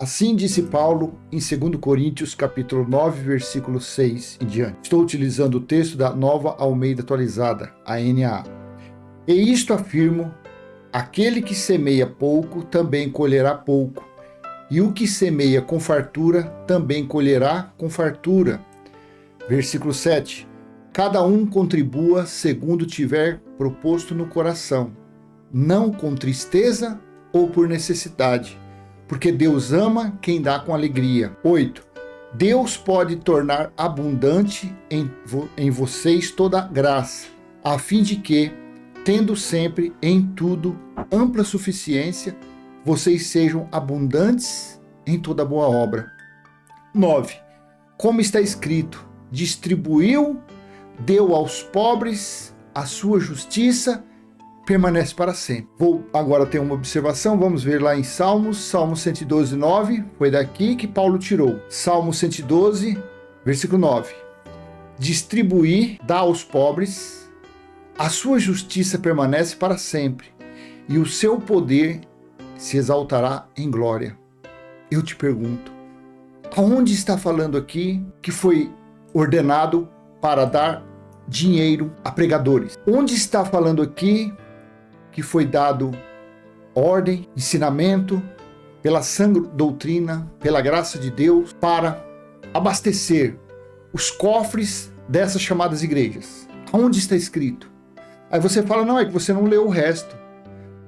Assim disse Paulo em 2 Coríntios capítulo 9, versículo 6 em diante. Estou utilizando o texto da Nova Almeida Atualizada, a NAA. E isto afirmo, aquele que semeia pouco também colherá pouco, e o que semeia com fartura também colherá com fartura. Versículo 7. Cada um contribua segundo tiver proposto no coração, não com tristeza ou por necessidade, porque Deus ama quem dá com alegria. 8. Deus pode tornar abundante em vocês toda graça, a fim de que, tendo sempre em tudo ampla suficiência, vocês sejam abundantes em toda boa obra. 9. Como está escrito, distribuiu, deu aos pobres, a sua justiça permanece para sempre. Vou agora ter uma observação, vamos ver lá em Salmo 112, 9, foi daqui que Paulo tirou. Salmo 112, versículo 9. Distribuir, dá aos pobres, a sua justiça permanece para sempre, e o seu poder se exaltará em glória. Eu te pergunto, aonde está falando aqui que foi ordenado para dar dinheiro a pregadores? Onde está falando aqui que foi dado ordem, ensinamento, pela sã doutrina, pela graça de Deus, para abastecer os cofres dessas chamadas igrejas? Onde está escrito? Aí você fala, não, é que você não leu o resto.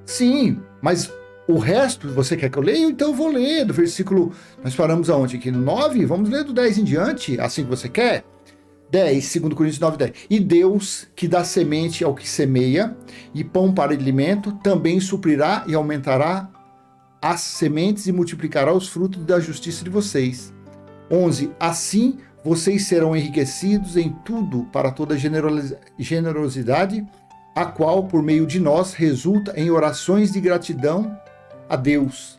Sim, mas o resto você quer que eu leia? Então eu vou ler do versículo, nós paramos aonde? Aqui no 9? Vamos ler do 10 em diante, assim que você quer? 10, 2 Coríntios 9, 10. E Deus, que dá semente ao que semeia, e pão para alimento, também suprirá e aumentará as sementes e multiplicará os frutos da justiça de vocês. 11. Assim vocês serão enriquecidos em tudo para toda generosidade, a qual, por meio de nós, resulta em orações de gratidão a Deus.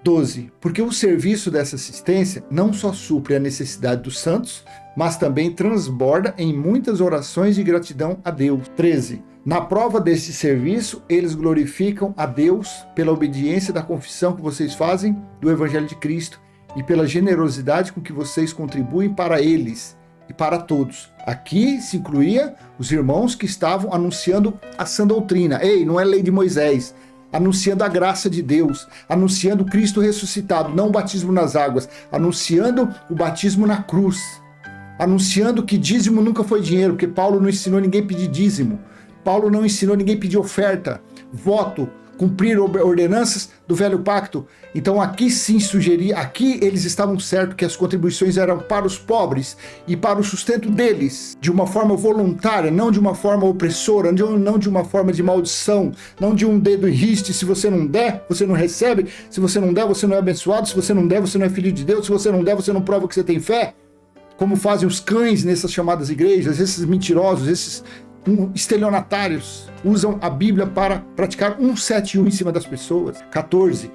12. Porque o serviço dessa assistência não só supre a necessidade dos santos, mas também transborda em muitas orações de gratidão a Deus. 13. Na prova desse serviço, eles glorificam a Deus pela obediência da confissão que vocês fazem do Evangelho de Cristo e pela generosidade com que vocês contribuem para eles e para todos. Aqui se incluía os irmãos que estavam anunciando a sã doutrina. Ei, não é lei de Moisés. Anunciando a graça de Deus, anunciando Cristo ressuscitado, não o batismo nas águas, anunciando o batismo na cruz, anunciando que dízimo nunca foi dinheiro, porque Paulo não ensinou ninguém a pedir dízimo, Paulo não ensinou ninguém a pedir oferta, voto, cumprir ordenanças do velho pacto. Então aqui sim sugeria, aqui eles estavam certos que as contribuições eram para os pobres e para o sustento deles, de uma forma voluntária, não de uma forma opressora, não de uma forma de maldição, não de um dedo em riste, se você não der, você não recebe, se você não der, você não é abençoado, se você não der, você não é filho de Deus, se você não der, você não prova que você tem fé, como fazem os cães nessas chamadas igrejas, esses mentirosos, esses estelionatários usam a Bíblia para praticar 171 em cima das pessoas. 14.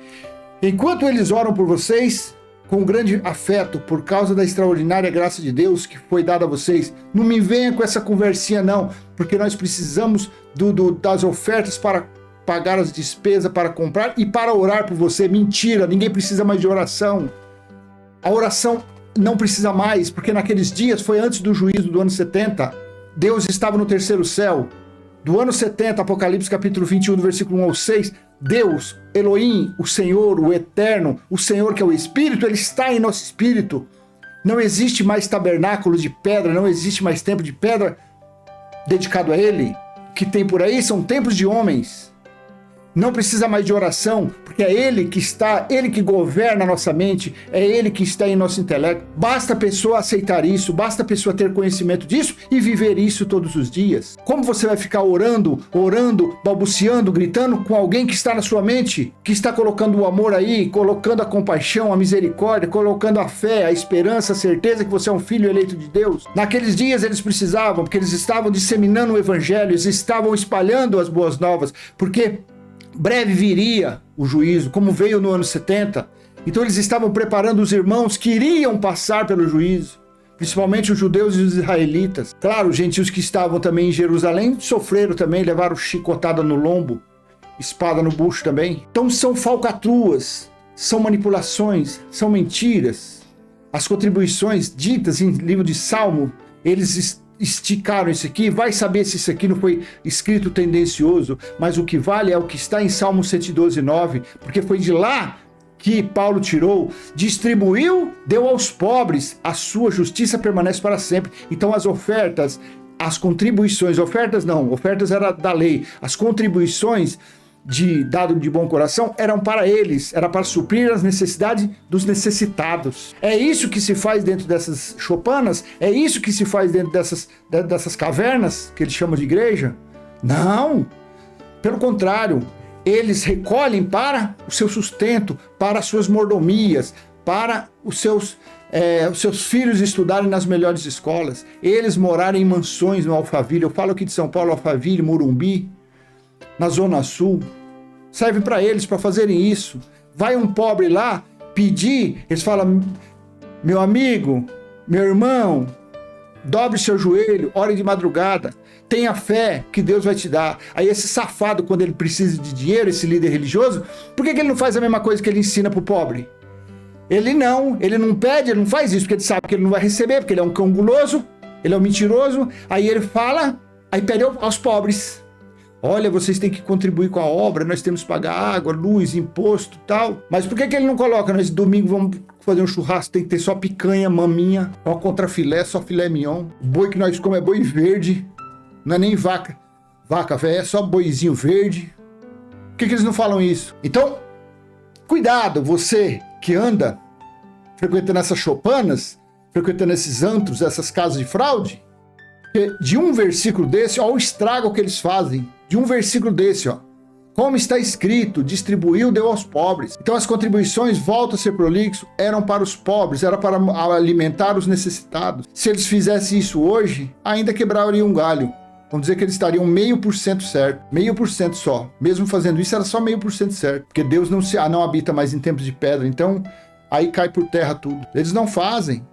Enquanto eles oram por vocês com grande afeto por causa da extraordinária graça de Deus que foi dada a vocês, não me venha com essa conversinha não, porque nós precisamos das ofertas para pagar as despesas, para comprar e para orar por você. Mentira, ninguém precisa mais de oração. A oração não precisa mais, porque naqueles dias foi antes do juízo do ano 70. Deus estava no terceiro céu. Do ano 70, Apocalipse capítulo 21, do versículo 1 ao 6, Deus, Elohim, o Senhor, o Eterno, o Senhor que é o Espírito, Ele está em nosso espírito. Não existe mais tabernáculo de pedra, não existe mais templo de pedra dedicado a Ele. O que tem por aí são templos de homens. Não precisa mais de oração, porque é Ele que está, Ele que governa a nossa mente, é Ele que está em nosso intelecto. Basta a pessoa aceitar isso, basta a pessoa ter conhecimento disso e viver isso todos os dias. Como você vai ficar orando, balbuciando, gritando com alguém que está na sua mente, que está colocando o amor aí, colocando a compaixão, a misericórdia, colocando a fé, a esperança, a certeza que você é um filho eleito de Deus? Naqueles dias eles precisavam, porque eles estavam disseminando o evangelho, eles estavam espalhando as boas novas, porque breve viria o juízo, como veio no ano 70. Então eles estavam preparando os irmãos que iriam passar pelo juízo, principalmente os judeus e os israelitas. Claro, os gentios que estavam também em Jerusalém sofreram também, levaram chicotada no lombo, espada no bucho também. Então são falcatruas são manipulações, são mentiras. As contribuições ditas em livro de Salmo, eles esticaram isso aqui. Vai saber se isso aqui não foi escrito tendencioso, mas o que vale é o que está em Salmo 112:9, porque foi de lá que Paulo tirou, distribuiu, deu aos pobres, a sua justiça permanece para sempre. Então as ofertas, as contribuições, ofertas era da lei, as contribuições dado de bom coração eram para eles, era para suprir as necessidades dos necessitados. É isso que se faz dentro dessas choupanas? É isso que se faz dentro dessas cavernas que eles chamam de igreja? Não, pelo contrário, eles recolhem para o seu sustento, para as suas mordomias, para os seus filhos estudarem nas melhores escolas, eles morarem em mansões no Alphaville. Eu falo aqui de São Paulo, Alphaville, Morumbi, na Zona Sul. Serve para eles, para fazerem isso. Vai um pobre lá pedir, eles falam: meu amigo, meu irmão, dobre seu joelho, ore de madrugada, tenha fé que Deus vai te dar. Aí esse safado, quando ele precisa de dinheiro, esse líder religioso, por que ele não faz a mesma coisa que ele ensina para o pobre? Ele não pede, ele não faz isso, porque ele sabe que ele não vai receber, porque ele é um cão guloso, ele é um mentiroso. Aí ele fala, aí pede aos pobres: olha, vocês têm que contribuir com a obra, nós temos que pagar água, luz, imposto e tal. Mas por que ele não coloca, nesse domingo vamos fazer um churrasco, tem que ter só picanha, maminha, só contrafilé, só filé mignon. O boi que nós comemos é boi verde, não é nem vaca velha, é só boizinho verde. Por que eles não falam isso? Então, cuidado, você que anda frequentando essas choupanas, frequentando esses antros, essas casas de fraude, de um versículo desse, ó, o estrago que eles fazem. De um versículo desse, ó. Como está escrito, distribuiu, deu aos pobres. Então as contribuições, volta a ser prolixo, eram para os pobres, era para alimentar os necessitados. Se eles fizessem isso hoje, ainda quebrariam um galho. Vamos dizer que eles estariam 0,5% certo. 0,5% só. Mesmo fazendo isso, era só 0,5% certo. Porque Deus não habita mais em tempos de pedra. Então, aí cai por terra tudo. Eles não fazem.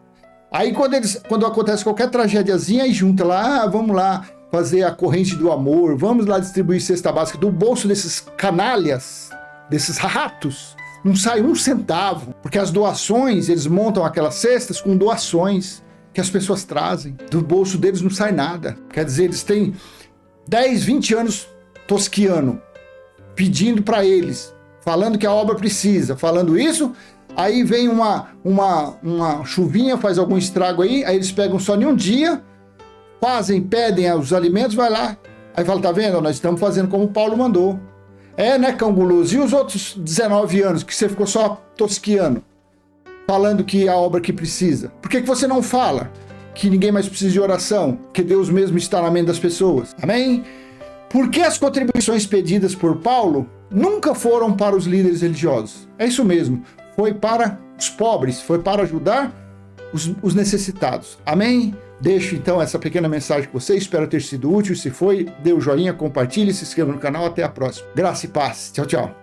Aí quando acontece qualquer tragédiazinha, aí junta lá, vamos lá fazer a corrente do amor, vamos lá distribuir cesta básica. Do bolso desses canalhas, desses ratos, não sai um centavo. Porque as doações, eles montam aquelas cestas com doações que as pessoas trazem. Do bolso deles não sai nada. Quer dizer, eles têm 10, 20 anos tosquiano, pedindo para eles, falando que a obra precisa, falando isso. Aí vem uma chuvinha, faz algum estrago aí eles pegam só em um dia, pedem os alimentos, vai lá. Aí fala, tá vendo? Nós estamos fazendo como o Paulo mandou. Né, cão guloso? E os outros 19 anos que você ficou só tosquiano, falando que a obra que precisa? Por que você não fala que ninguém mais precisa de oração? Que Deus mesmo está na mente das pessoas. Amém? Por que as contribuições pedidas por Paulo nunca foram para os líderes religiosos? É isso mesmo. Foi para os pobres, foi para ajudar os necessitados. Amém? Deixo então essa pequena mensagem com você, espero ter sido útil. Se foi, dê o joinha, compartilhe, se inscreva no canal. Até a próxima. Graça e paz. Tchau, tchau.